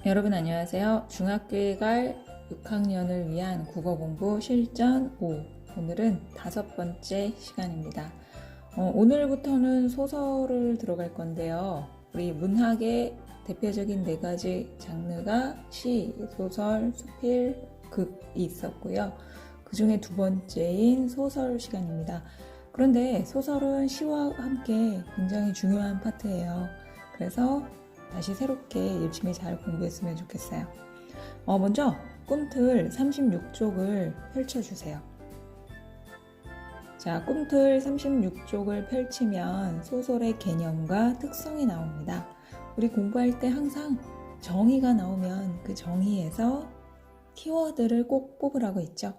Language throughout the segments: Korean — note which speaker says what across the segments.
Speaker 1: 여러분 안녕하세요. 중학교에 갈 6학년을 위한 국어 공부 실전 5. 오늘은 5번째 시간입니다. 오늘부터는 소설을 들어갈 건데요. 우리 문학의 대표적인 4가지 장르가 시, 소설, 수필, 극이 있었고요. 그 중에 2번째인 소설 시간입니다. 그런데 소설은 시와 함께 굉장히 중요한 파트예요. 그래서 다시 새롭게 열심히 잘 공부했으면 좋겠어요. 먼저 꿈틀 36쪽을 펼쳐주세요. 자, 꿈틀 36쪽을 펼치면 소설의 개념과 특성이 나옵니다. 우리 공부할 때 항상 정의가 나오면 그 정의에서 키워드를 꼭 뽑으라고 했죠.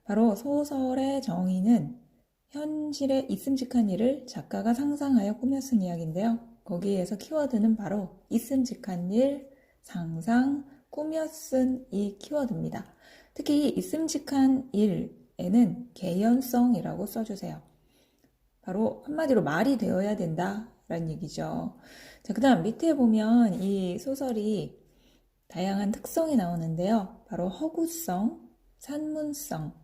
Speaker 1: 바로 소설의 정의는 현실에 있음직한 일을 작가가 상상하여 꾸며 쓴 이야기인데요. 거기에서 키워드는 바로 있음직한 일, 상상, 꾸며 쓴 이 키워드입니다. 특히 있음직한 일에는 개연성이라고 써주세요. 바로 한마디로 말이 되어야 된다라는 얘기죠. 자, 그 다음 밑에 보면 이 소설이 다양한 특성이 나오는데요. 바로 허구성, 산문성.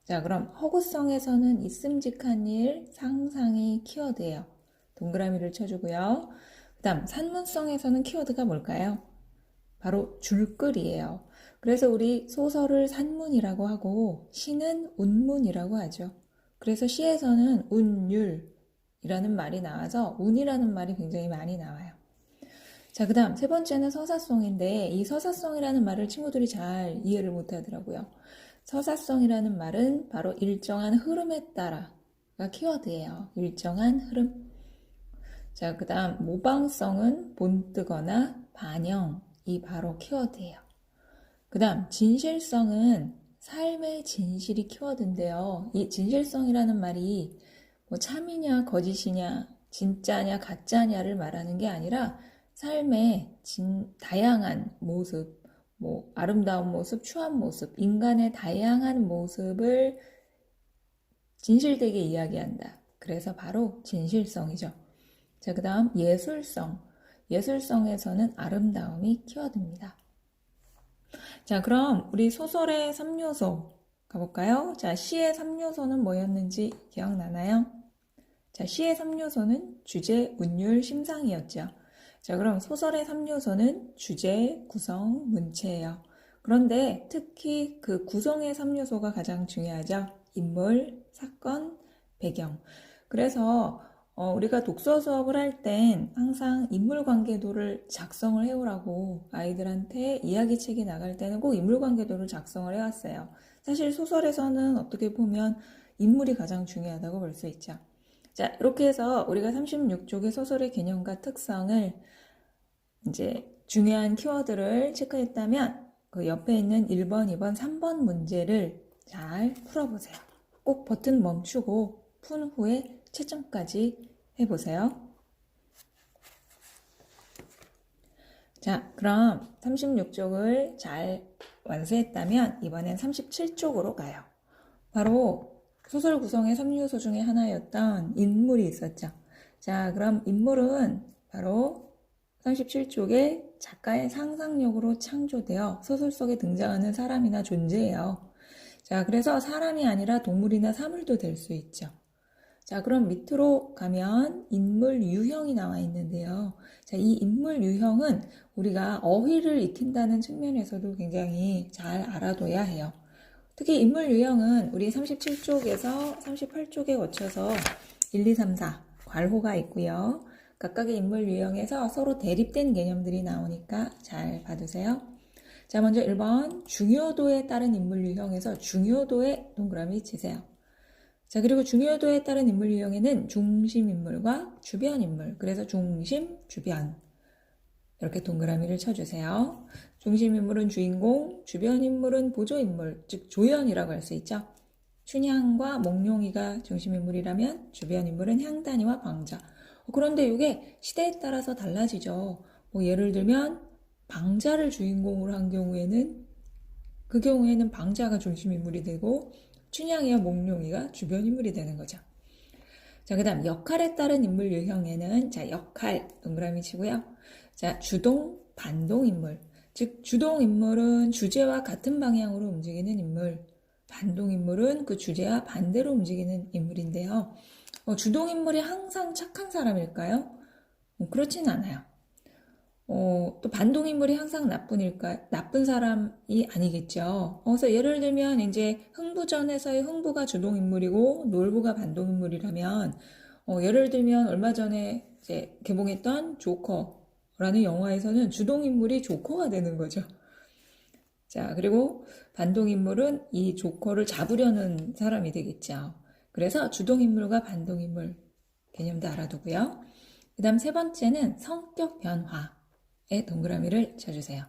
Speaker 1: 자, 그럼 허구성에서는 있음직한 일, 상상이 키워드예요. 동그라미를 쳐주고요. 그 다음 산문성에서는 키워드가 뭘까요? 바로 줄글이에요. 그래서 우리 소설을 산문이라고 하고 시는 운문이라고 하죠. 그래서 시에서는 운율이라는 말이 나와서 운이라는 말이 굉장히 많이 나와요. 자, 그 다음 3번째는 서사성인데 이 서사성이라는 말을 친구들이 잘 이해를 못하더라고요. 서사성이라는 말은 바로 일정한 흐름에 따라가 키워드예요. 일정한 흐름. 자, 그 다음 모방성은 본뜨거나 반영이 바로 키워드예요. 그 다음 진실성은 삶의 진실이 키워드인데요. 이 진실성이라는 말이 뭐 참이냐 거짓이냐 진짜냐 가짜냐를 말하는 게 아니라 삶의 다양한 모습, 뭐 아름다운 모습, 추한 모습, 인간의 다양한 모습을 진실되게 이야기한다. 그래서 바로 진실성이죠. 자, 그 다음 예술성. 예술성에서는 아름다움이 키워드입니다. 자, 그럼 우리 소설의 3요소 가볼까요? 자, 시의 3요소는 뭐였는지 기억나나요? 자, 시의 3요소는 주제, 운율, 심상이었죠. 자, 그럼 소설의 3요소는 주제, 구성, 문체예요. 그런데 특히 그 구성의 3요소가 가장 중요하죠. 인물, 사건, 배경. 그래서 우리가 독서 수업을 할 땐 항상 인물관계도를 작성을 해오라고 아이들한테 이야기책이 나갈 때는 꼭 인물관계도를 작성을 해왔어요. 사실 소설에서는 어떻게 보면 인물이 가장 중요하다고 볼 수 있죠. 자, 이렇게 해서 우리가 36쪽의 소설의 개념과 특성을 이제 중요한 키워드를 체크했다면 그 옆에 있는 1번, 2번, 3번 문제를 잘 풀어보세요. 꼭 버튼 멈추고 푼 후에 채점까지 해보세요. 자, 그럼 36쪽을 잘 완수했다면 이번엔 37쪽으로 가요. 바로 소설 구성의 3요소 중에 하나였던 인물이 있었죠. 자, 그럼 인물은 바로 37쪽에 작가의 상상력으로 창조되어 소설 속에 등장하는 사람이나 존재예요. 자, 그래서 사람이 아니라 동물이나 사물도 될 수 있죠. 자, 그럼 밑으로 가면 인물 유형이 나와 있는데요. 자, 이 인물 유형은 우리가 어휘를 익힌다는 측면에서도 굉장히 잘 알아둬야 해요. 특히 인물 유형은 우리 37쪽에서 38쪽에 거쳐서 1, 2, 3, 4 괄호가 있고요. 각각의 인물 유형에서 서로 대립된 개념들이 나오니까 잘 봐두세요. 자, 먼저 1번 중요도에 따른 인물 유형에서 중요도에 동그라미 치세요. 자, 그리고 중요도에 따른 인물 유형에는 중심 인물과 주변 인물, 그래서 중심, 주변 이렇게 동그라미를 쳐주세요. 중심 인물은 주인공, 주변 인물은 보조 인물, 즉 조연이라고 할 수 있죠. 춘향과 몽룡이가 중심 인물이라면 주변 인물은 향단이와 방자. 그런데 이게 시대에 따라서 달라지죠. 뭐 예를 들면 방자를 주인공으로 한 경우에는 그 경우에는 방자가 중심 인물이 되고 춘향이와 몽룡이가 주변 인물이 되는 거죠. 자, 그 다음 역할에 따른 인물 유형에는 자, 역할 동그라미 치고요. 자, 주동, 반동 인물. 즉 주동인물은 주제와 같은 방향으로 움직이는 인물, 반동인물은 그 주제와 반대로 움직이는 인물인데요. 주동인물이 항상 착한 사람일까요? 그렇진 않아요. 또 반동인물이 항상 나쁜 사람이 아니겠죠. 그래서 예를 들면 이제 흥부전에서의 흥부가 주동인물이고 놀부가 반동인물이라면, 예를 들면 얼마 전에 이제 개봉했던 조커라는 영화에서는 주동인물이 조커가 되는 거죠. 자, 그리고 반동인물은 이 조커를 잡으려는 사람이 되겠죠. 그래서 주동인물과 반동인물 개념도 알아두고요. 그 다음 세 번째는 성격 변화에 동그라미를 쳐주세요.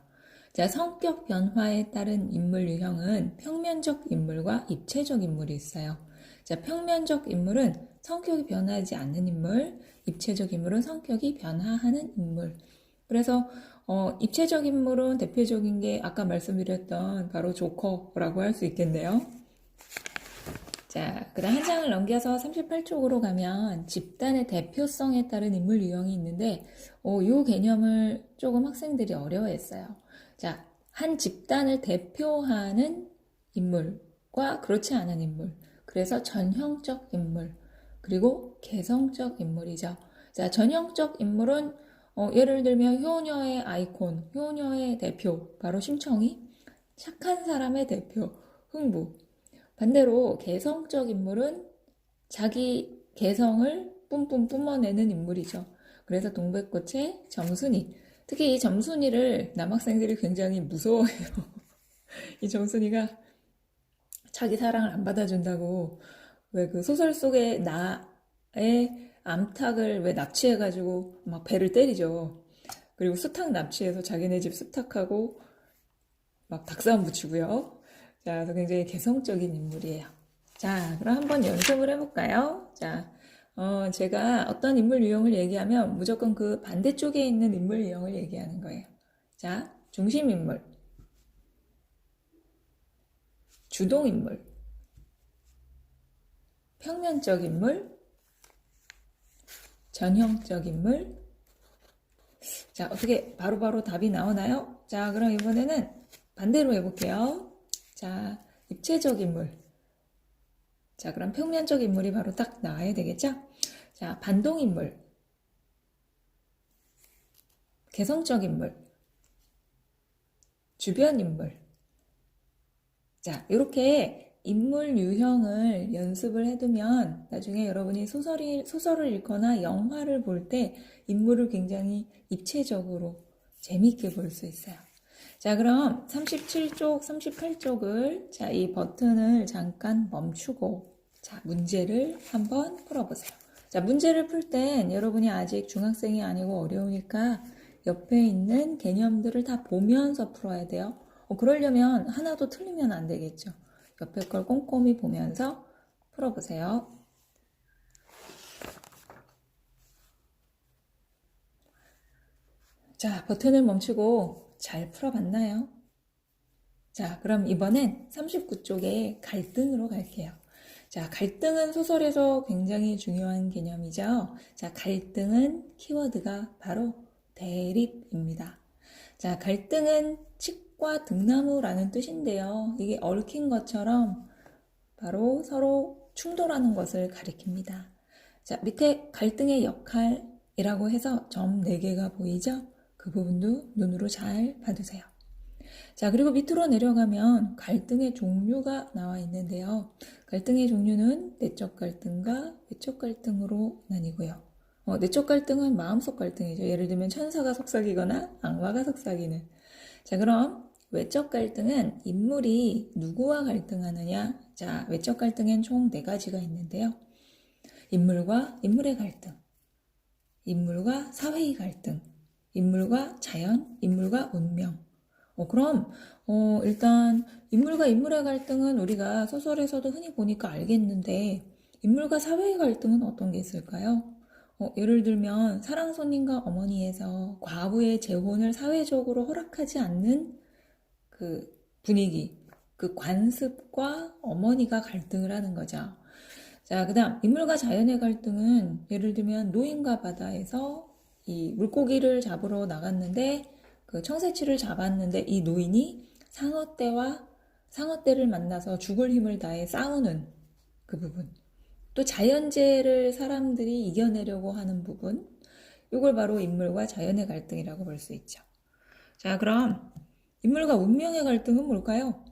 Speaker 1: 자, 성격 변화에 따른 인물 유형은 평면적 인물과 입체적 인물이 있어요. 자, 평면적 인물은 성격이 변하지 않는 인물, 입체적 인물은 성격이 변화하는 인물. 그래서 입체적 인물은 대표적인 게 아까 말씀드렸던 바로 조커라고 할 수 있겠네요. 자, 그 다음 한 장을 넘겨서 38쪽으로 가면 집단의 대표성에 따른 인물 유형이 있는데 이 개념을 조금 학생들이 어려워했어요. 자, 한 집단을 대표하는 인물과 그렇지 않은 인물, 그래서 전형적 인물, 그리고 개성적 인물이죠. 자, 전형적 인물은 예를 들면 효녀의 아이콘, 효녀의 대표, 바로 심청이, 착한 사람의 대표, 흥부. 반대로 개성적 인물은 자기 개성을 뿜뿜 뿜어내는 인물이죠. 그래서 동백꽃의 점순이, 특히 이 점순이를 남학생들이 굉장히 무서워해요. 이 점순이가 자기 사랑을 안 받아준다고 왜 그 소설 속에 나의 암탉을 왜 납치해가지고 막 배를 때리죠. 그리고 수탉 납치해서 자기네 집 수탉하고 막 닭싸움 붙이고요. 자, 그래서 굉장히 개성적인 인물이에요. 자, 그럼 한번 연습을 해볼까요? 자, 제가 어떤 인물 유형을 얘기하면 무조건 그 반대쪽에 있는 인물 유형을 얘기하는 거예요. 자, 중심인물, 주동인물, 평면적 인물, 전형적 인물. 자, 어떻게 바로바로 답이 나오나요? 자, 그럼 이번에는 반대로 해볼게요. 자, 입체적 인물. 자, 그럼 평면적 인물이 바로 딱 나와야 되겠죠? 자, 반동인물, 개성적 인물, 주변 인물. 자, 이렇게 인물 유형을 연습을 해두면 나중에 여러분이 소설을 읽거나 영화를 볼 때 인물을 굉장히 입체적으로 재미있게 볼 수 있어요. 자, 그럼 37쪽, 38쪽을, 자, 이 버튼을 잠깐 멈추고, 자, 문제를 한번 풀어보세요. 자, 문제를 풀 땐 여러분이 아직 중학생이 아니고 어려우니까 옆에 있는 개념들을 다 보면서 풀어야 돼요. 그러려면 하나도 틀리면 안 되겠죠. 옆에 걸 꼼꼼히 보면서 풀어보세요. 자, 버튼을 멈추고 잘 풀어봤나요? 자, 그럼 이번엔 39쪽에 갈등으로 갈게요. 자, 갈등은 소설에서 굉장히 중요한 개념이죠. 자, 갈등은 키워드가 바로 대립입니다. 자, 갈등은 칡과 등나무라는 뜻인데요. 이게 얽힌 것처럼 바로 서로 충돌하는 것을 가리킵니다. 자, 밑에 갈등의 역할이라고 해서 점 4개가 보이죠? 그 부분도 눈으로 잘 봐두세요. 자, 그리고 밑으로 내려가면 갈등의 종류가 나와 있는데요. 갈등의 종류는 내적 갈등과 외적 갈등으로 나뉘고요. 내적 갈등은 마음속 갈등이죠. 예를 들면 천사가 속삭이거나 악마가 속삭이는. 자, 그럼 외적 갈등은 인물이 누구와 갈등하느냐. 자, 외적 갈등엔 총 4가지가 있는데요. 인물과 인물의 갈등, 인물과 사회의 갈등, 인물과 자연, 인물과 운명. 그럼 일단 인물과 인물의 갈등은 우리가 소설에서도 흔히 보니까 알겠는데 인물과 사회의 갈등은 어떤 게 있을까요? 예를 들면 사랑손님과 어머니에서 과부의 재혼을 사회적으로 허락하지 않는 그 분위기, 그 관습과 어머니가 갈등을 하는 거죠. 자, 그 다음 인물과 자연의 갈등은 예를 들면 노인과 바다에서 이 물고기를 잡으러 나갔는데 그 청새치를 잡았는데 이 노인이 상어떼를 만나서 죽을 힘을 다해 싸우는 그 부분. 또 자연재해를 사람들이 이겨내려고 하는 부분. 이걸 바로 인물과 자연의 갈등이라고 볼 수 있죠. 자, 그럼 인물과 운명의 갈등은 뭘까요?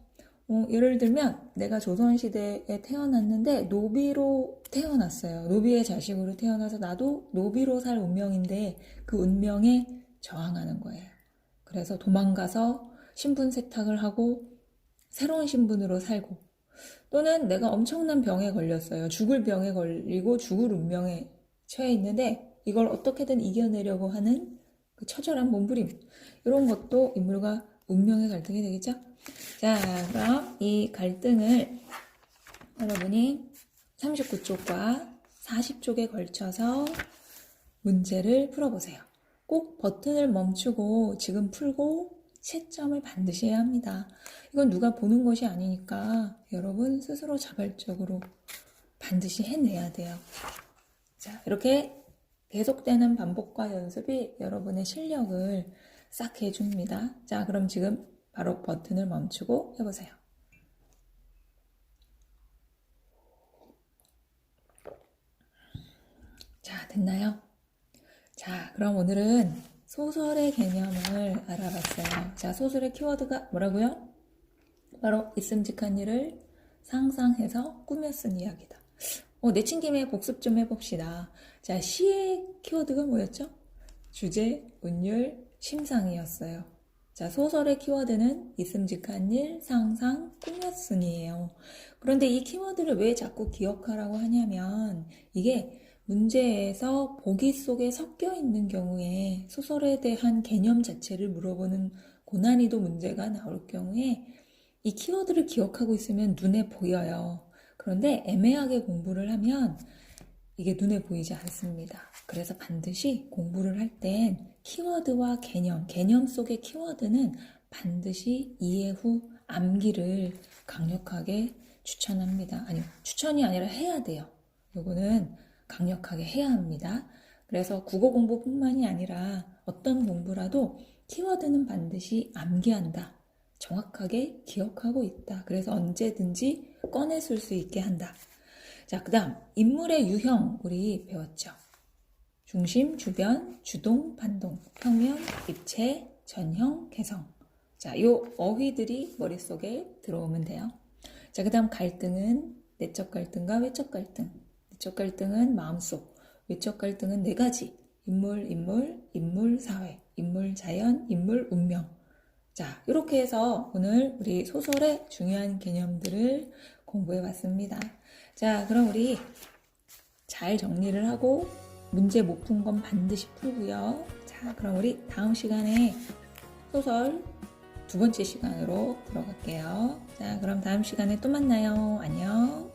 Speaker 1: 예를 들면 내가 조선시대에 태어났는데 노비로 태어났어요. 노비의 자식으로 태어나서 나도 노비로 살 운명인데 그 운명에 저항하는 거예요. 그래서 도망가서 신분 세탁을 하고 새로운 신분으로 살고, 또는 내가 엄청난 병에 걸렸어요. 죽을 병에 걸리고 죽을 운명에 처해 있는데 이걸 어떻게든 이겨내려고 하는 그 처절한 몸부림, 이런 것도 인물과 운명의 갈등이 되겠죠? 자, 그럼 이 갈등을 여러분이 39쪽과 40쪽에 걸쳐서 문제를 풀어보세요. 꼭 버튼을 멈추고 지금 풀고 채점을 반드시 해야 합니다. 이건 누가 보는 것이 아니니까 여러분 스스로 자발적으로 반드시 해내야 돼요. 자, 이렇게 계속되는 반복과 연습이 여러분의 실력을 쌓게 해줍니다. 자, 그럼 지금 바로 버튼을 멈추고 해보세요. 자, 됐나요? 자, 그럼 오늘은 소설의 개념을 알아봤어요. 자, 소설의 키워드가 뭐라고요? 바로 있음직한 일을 상상해서 꾸며 쓴 이야기다. 내친 김에 복습 좀 해봅시다. 자, 시의 키워드가 뭐였죠? 주제, 운율, 심상이었어요. 자, 소설의 키워드는 있음직한 일, 상상, 꾸며 쓴이에요. 그런데 이 키워드를 왜 자꾸 기억하라고 하냐면 이게 문제에서 보기 속에 섞여 있는 경우에 소설에 대한 개념 자체를 물어보는 고난이도 문제가 나올 경우에 이 키워드를 기억하고 있으면 눈에 보여요. 그런데 애매하게 공부를 하면 이게 눈에 보이지 않습니다. 그래서 반드시 공부를 할 땐 키워드와 개념 속의 키워드는 반드시 이해 후 암기를 강력하게 추천합니다. 아니, 추천이 아니라 해야 돼요. 요거는 강력하게 해야 합니다. 그래서 국어 공부뿐만이 아니라 어떤 공부라도 키워드는 반드시 암기한다. 정확하게 기억하고 있다. 그래서 언제든지 꺼내 쓸 수 있게 한다. 자, 그 다음 인물의 유형 우리 배웠죠. 중심, 주변, 주동, 반동, 평면, 입체, 전형, 개성. 자, 요 어휘들이 머릿속에 들어오면 돼요. 자, 그 다음 갈등은 내적 갈등과 외적 갈등. 내적 갈등은 마음속, 외적 갈등은 네 가지. 인물, 사회, 인물, 자연, 인물, 운명. 자, 이렇게 해서 오늘 우리 소설의 중요한 개념들을 공부해 봤습니다. 자, 그럼 우리 잘 정리를 하고 문제 못 푼 건 반드시 풀고요. 자, 그럼 우리 다음 시간에 소설 두 번째 시간으로 들어갈게요. 자, 그럼 다음 시간에 또 만나요. 안녕.